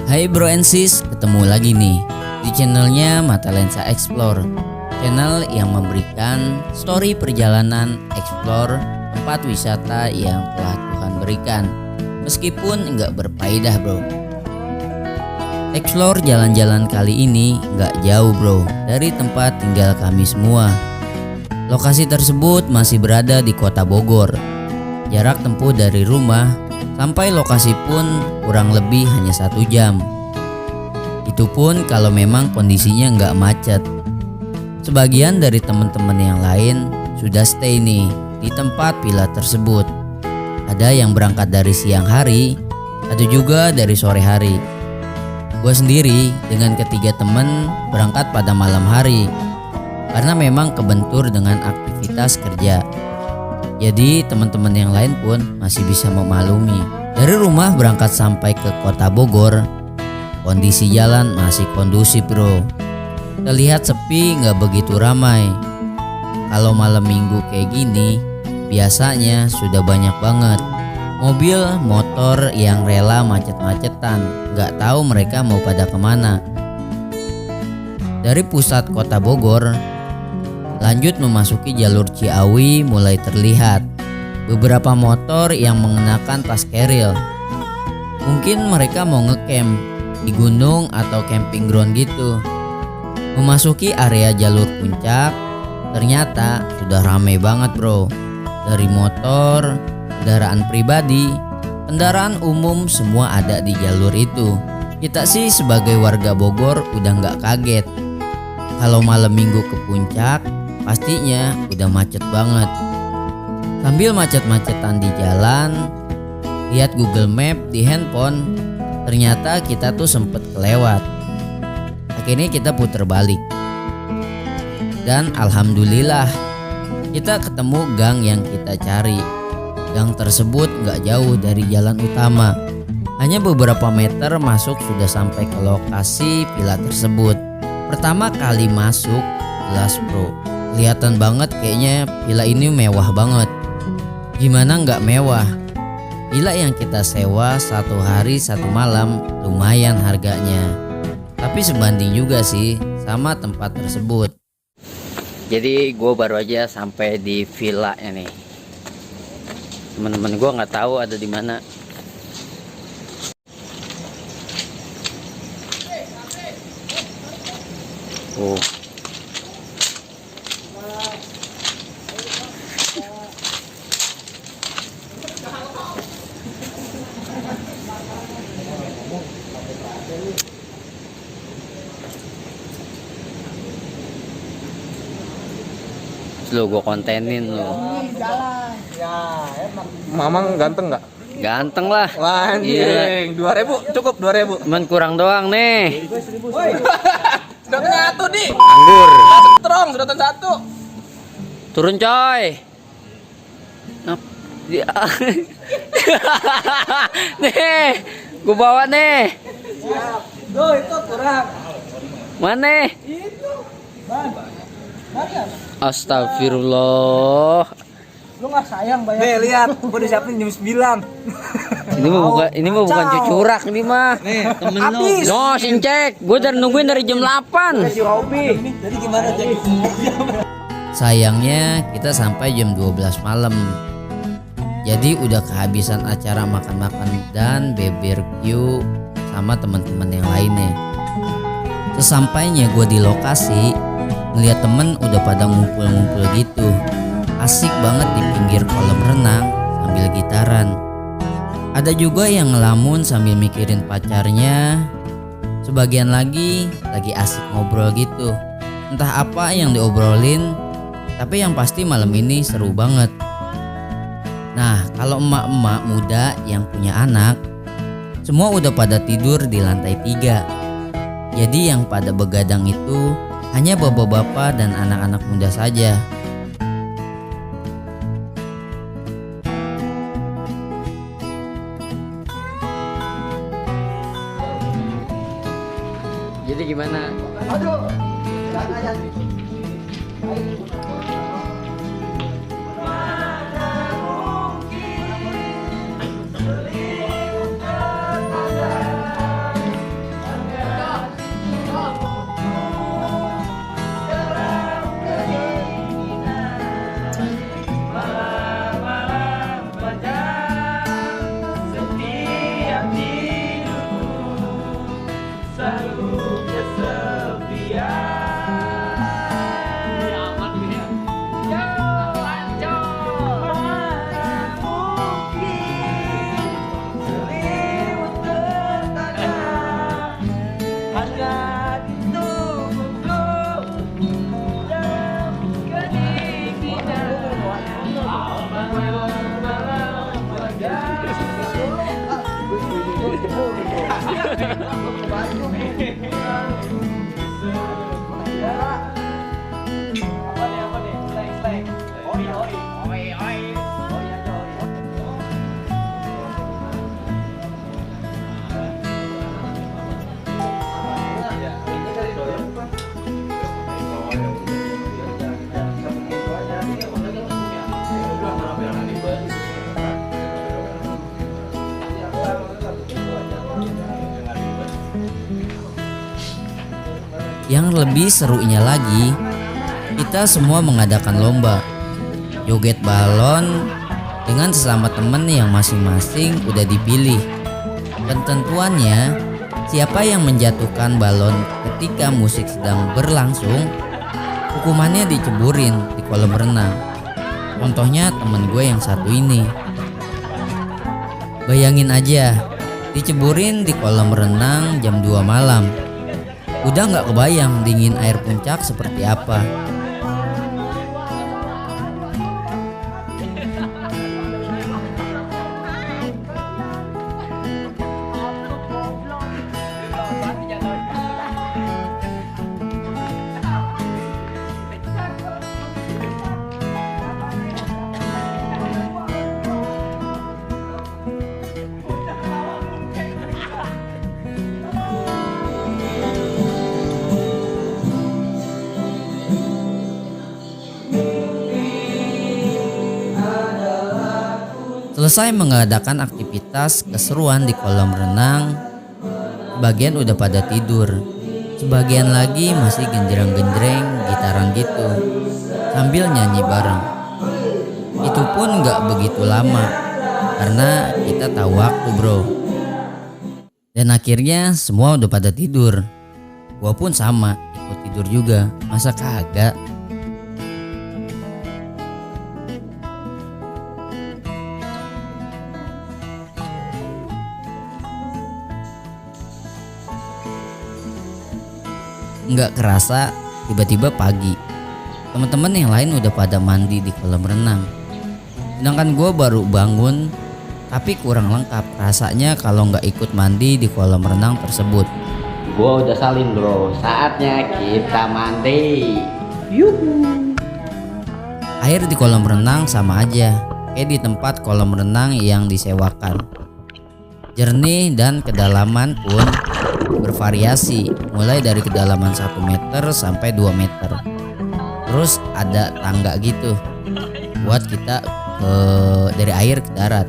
Hai bro and sis, ketemu lagi nih di channelnya Mata Lensa Explore. Channel yang memberikan story perjalanan explore tempat wisata yang telah Tuhan berikan, meskipun nggak berfaedah bro. Explore jalan-jalan kali ini nggak jauh bro dari tempat tinggal kami semua. Lokasi tersebut masih berada di kota Bogor. Jarak tempuh dari rumah sampai lokasi pun kurang lebih hanya 1 jam. Itu pun kalau memang kondisinya nggak macet. Sebagian dari teman-teman yang lain sudah stay nih di tempat villa tersebut. Ada yang berangkat dari siang hari, ada juga dari sore hari. Gue sendiri dengan ketiga teman berangkat pada malam hari karena memang kebentur dengan aktivitas kerja. Jadi teman-teman yang lain pun masih bisa memaklumi. Dari rumah berangkat sampai ke kota Bogor, kondisi jalan masih kondusif bro. Terlihat sepi, nggak begitu ramai. Kalau malam minggu kayak gini, biasanya sudah banyak banget mobil, motor yang rela macet-macetan. Nggak tahu mereka mau pada kemana. Dari pusat kota Bogor, lanjut memasuki jalur Ciawi mulai terlihat beberapa motor yang mengenakan tas keril. Mungkin mereka mau ngecamp di gunung atau camping ground gitu. Memasuki area jalur puncak, ternyata sudah ramai banget bro. Dari motor, kendaraan pribadi, kendaraan umum semua ada di jalur itu. Kita sih sebagai warga Bogor udah nggak kaget. Kalau malam minggu ke puncak, pastinya udah macet banget. Sambil macet-macetan di jalan, lihat Google Map di handphone, ternyata kita tuh sempet kelewat. Akhirnya kita putar balik. Dan alhamdulillah kita ketemu gang yang kita cari. Gang tersebut gak jauh dari jalan utama. Hanya beberapa meter masuk sudah sampai ke lokasi villa tersebut. Pertama kali masuk, jelas bro, kelihatan banget kayaknya villa ini mewah banget. Gimana nggak mewah? Villa yang kita sewa 1 hari 1 malam lumayan harganya. Tapi sebanding juga sih sama tempat tersebut. Jadi gue baru aja sampai di villanya nih. Teman-teman gue nggak tahu ada di mana. Oh. Lo gue kontenin lo. Mamang ganteng nggak? Ganteng lah. Wah, anjing. 2.000 cukup 2.000. Cuman kurang doang nih. Sudah nyatu di. Anggur. Strong sudah satu. Turun coy. Nih, gue bawa nih. Siap. Duh, itu kurang. Mana? Itu. Bayar. Astagfirullah. Lu nggak sayang bayar? Nih lihat, gua udah siapin jam 9. Ini mah bukan cucurak ini mah. Nih, temen lu. No, sincek. Gue udah nungguin dari jam 8. Si Robi. Jadi gimana Jack? Sayangnya kita sampai jam 12 malam. Jadi udah kehabisan acara makan-makan dan BBQ sama teman-teman yang lainnya. Sesampainya gue di lokasi, ngeliat temen udah pada ngumpul-ngumpul gitu. Asik banget di pinggir kolam renang sambil gitaran. Ada juga yang ngelamun sambil mikirin pacarnya. Sebagian lagi asik ngobrol gitu. Entah apa yang diobrolin, tapi yang pasti malam ini seru banget. Nah, kalau emak-emak muda yang punya anak, semua udah pada tidur di lantai 3. Jadi yang pada begadang itu hanya bapak-bapak dan anak-anak muda saja. Jadi gimana? Aduh. Yang lebih serunya lagi, kita semua mengadakan lomba joget balon dengan sesama temen yang masing-masing udah dipilih. Ketentuannya, siapa yang menjatuhkan balon ketika musik sedang berlangsung, hukumannya diceburin di kolam renang. Contohnya temen gue yang satu ini. Bayangin aja, diceburin di kolam renang jam 2 malam. Udah gak kebayang dingin air puncak seperti apa. Selesai mengadakan aktivitas keseruan di kolam renang, sebagian udah pada tidur, sebagian lagi masih genjreng-genjreng gitaran gitu, sambil nyanyi bareng. Itu pun gak begitu lama, karena kita tahu waktu bro. Dan akhirnya semua udah pada tidur. Gua pun sama, ikut tidur juga, masa kagak? Nggak kerasa tiba-tiba pagi, teman-teman yang lain udah pada mandi di kolam renang, sedangkan gue baru bangun. Tapi kurang lengkap rasanya kalau nggak ikut mandi di kolam renang tersebut. Gue udah salin bro, saatnya kita mandi. Yuhu. Air di kolam renang sama aja kayak di tempat kolam renang yang disewakan. Jernih dan kedalaman pun bervariasi, mulai dari kedalaman 1 meter sampai 2 meter. Terus ada tangga gitu buat kita dari air ke darat.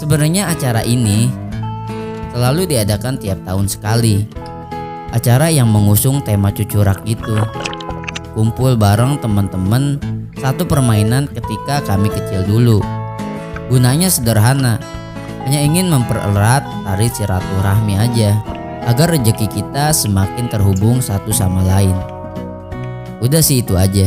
Sebenarnya acara ini selalu diadakan tiap tahun sekali. Acara yang mengusung tema cucurak itu. Kumpul bareng teman-teman, satu permainan ketika kami kecil dulu. Gunanya sederhana, hanya ingin mempererat tali silaturahmi aja, agar rezeki kita semakin terhubung satu sama lain. Udah sih itu aja.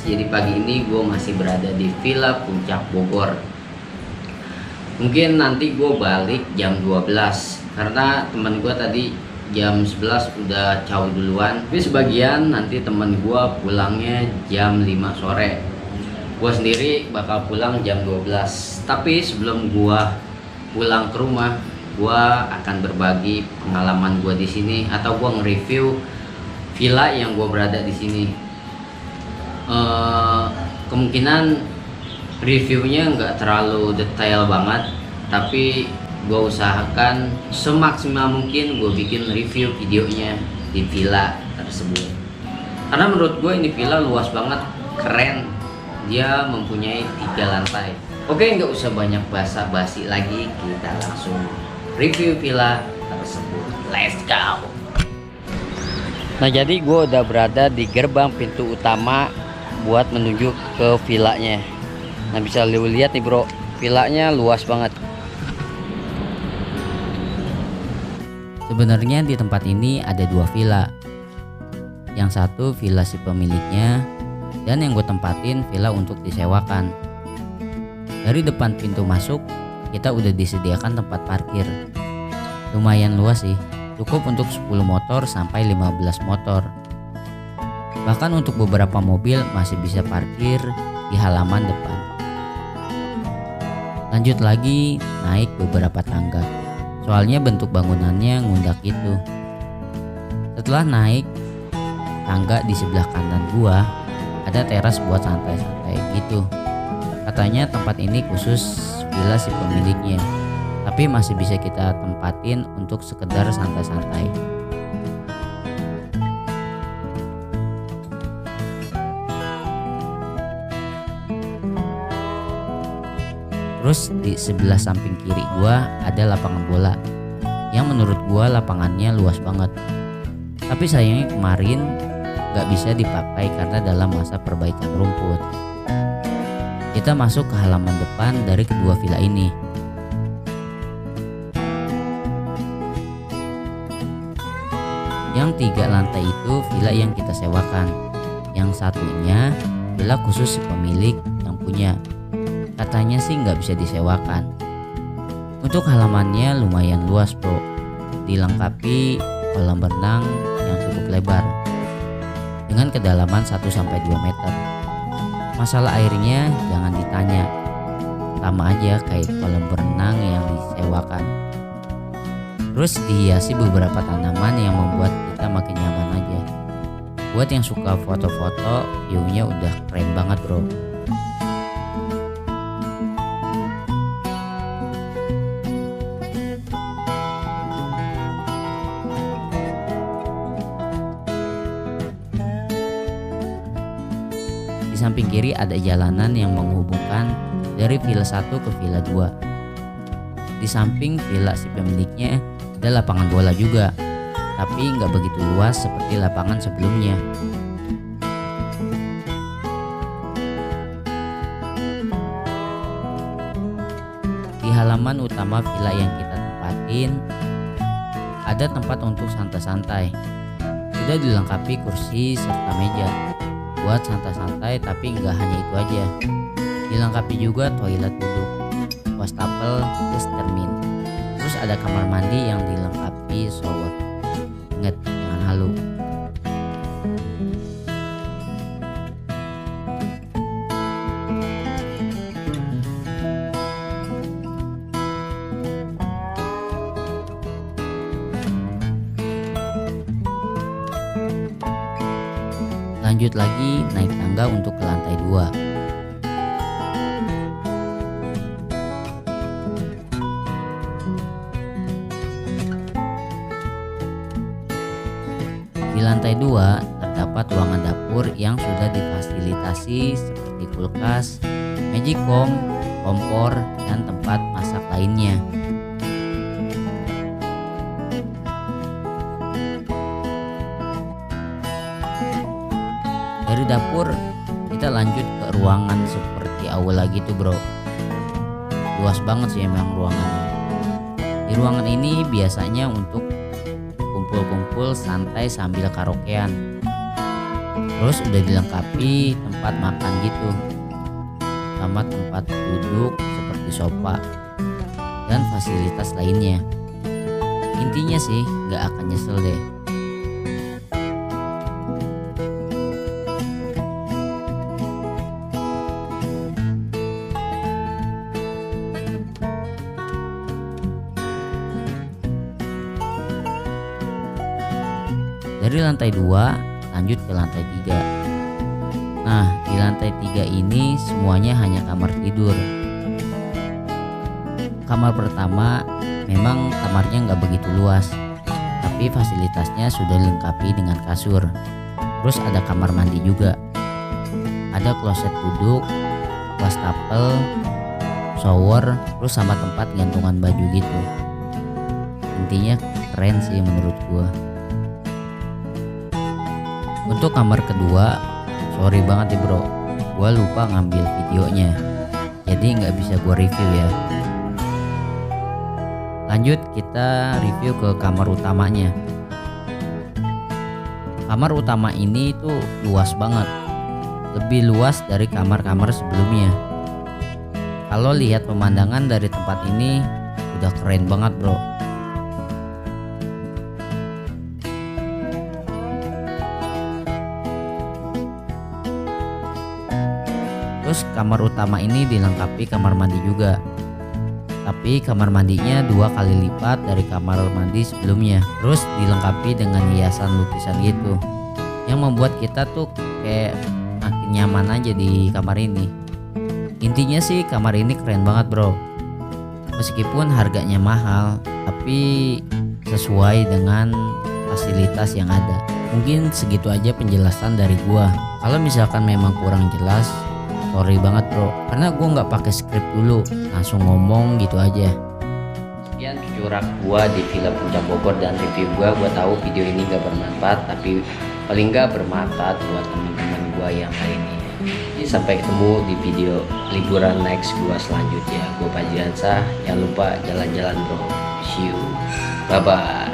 Jadi pagi ini gue masih berada di Villa Puncak Bogor. Mungkin nanti gue balik jam 12 karena teman gue tadi jam 11 udah jauh duluan. Tapi sebagian nanti teman gue pulangnya jam 5 sore. Gue sendiri bakal pulang jam 12. Tapi sebelum gue pulang ke rumah, gue akan berbagi pengalaman gue di sini atau gue nge-review villa yang gue berada di sini. Kemungkinan reviewnya nggak terlalu detail banget, tapi gue usahakan semaksimal mungkin gue bikin review videonya di villa tersebut. Karena menurut gue ini villa luas banget, keren. Dia mempunyai 3 lantai. Oke, nggak usah banyak basa-basi lagi, kita langsung review villa tersebut. Let's go. Nah, jadi gue udah berada di gerbang pintu utama buat menuju ke villanya. Nah, bisa lu lihat nih bro, villanya luas banget. Sebenarnya di tempat ini ada 2 villa. Yang satu villa si pemiliknya, dan yang gue tempatin villa untuk disewakan. Dari depan pintu masuk, kita udah disediakan tempat parkir. Lumayan luas sih, cukup untuk 10 motor sampai 15 motor. Bahkan untuk beberapa mobil masih bisa parkir di halaman depan. Lanjut lagi naik beberapa tangga, soalnya bentuk bangunannya ngundak gitu. Setelah naik tangga, di sebelah kanan gua ada teras buat santai-santai gitu. Katanya tempat ini khusus villa si pemiliknya, tapi masih bisa kita tempatin untuk sekedar santai-santai. Terus di sebelah samping kiri gua ada lapangan bola, yang menurut gua lapangannya luas banget. Tapi sayangnya kemarin gak bisa dipakai karena dalam masa perbaikan rumput. Kita masuk ke halaman depan dari kedua villa ini. Yang 3 lantai itu villa yang kita sewakan. Yang satunya villa khusus si pemilik yang punya. Katanya sih nggak bisa disewakan. Untuk halamannya lumayan luas bro, dilengkapi kolam renang yang cukup lebar dengan kedalaman 1-2 meter. Masalah airnya jangan ditanya, sama aja kayak kolam renang yang disewakan. Terus dihiasi beberapa tanaman yang membuat kita makin nyaman aja. Buat yang suka foto-foto, view-nya udah keren banget bro. Di samping kiri ada jalanan yang menghubungkan dari villa 1 ke villa 2. Di samping villa si pemiliknya ada lapangan bola juga, tapi nggak begitu luas seperti lapangan sebelumnya. Di halaman utama villa yang kita tempatin ada tempat untuk santai-santai. Sudah dilengkapi kursi serta meja buat santai-santai, tapi nggak hanya itu aja. Dilengkapi juga toilet duduk, wastafel, plus termin. Terus ada kamar mandi yang dilengkapi shower. Ingat, jangan halu. Lanjut lagi naik tangga untuk ke lantai 2. Di lantai 2 terdapat ruangan dapur yang sudah difasilitasi seperti kulkas, magicom, kompor, dan tempat masak lainnya. Dari dapur kita lanjut ke ruangan seperti aula gitu bro. Luas banget sih emang ruangannya. Di ruangan ini biasanya untuk kumpul-kumpul santai sambil karaokean. Terus udah dilengkapi tempat makan gitu, sama tempat duduk seperti sofa. dan fasilitas lainnya. Intinya sih nggak akan nyesel deh. Dari lantai 2 lanjut ke lantai 3. Nah, di lantai 3 ini semuanya hanya kamar tidur. Kamar pertama memang kamarnya nggak begitu luas, tapi fasilitasnya sudah dilengkapi dengan kasur. Terus ada kamar mandi juga. Ada kloset duduk, wastafel, shower, terus sama tempat gantungan baju gitu. Intinya keren sih menurut gua. Untuk kamar kedua, sorry banget nih bro, gua lupa ngambil videonya, jadi nggak bisa gua review ya. Lanjut kita review ke kamar utamanya. Kamar utama ini tuh luas banget, lebih luas dari kamar-kamar sebelumnya. Kalau lihat pemandangan dari tempat ini udah keren banget bro. Terus kamar utama ini dilengkapi kamar mandi juga. Tapi kamar mandinya 2 kali lipat dari kamar mandi sebelumnya. Terus dilengkapi dengan hiasan lukisan gitu, yang membuat kita tuh kayak makin nyaman aja di kamar ini. Intinya sih kamar ini keren banget bro. Meskipun harganya mahal, tapi sesuai dengan fasilitas yang ada. Mungkin segitu aja penjelasan dari gua. Kalau misalkan memang kurang jelas, sorry banget bro, karena gue nggak pakai skrip dulu, langsung ngomong gitu aja. Sekian curak gua di Villa Puncak Bogor dan review gua tahu video ini gak bermanfaat, tapi paling gak bermanfaat buat teman-teman gua yang lainnya. Jadi sampai ketemu di video liburan next gua selanjutnya. Gua Fajriansah, jangan lupa jalan-jalan bro. See you, bye bye.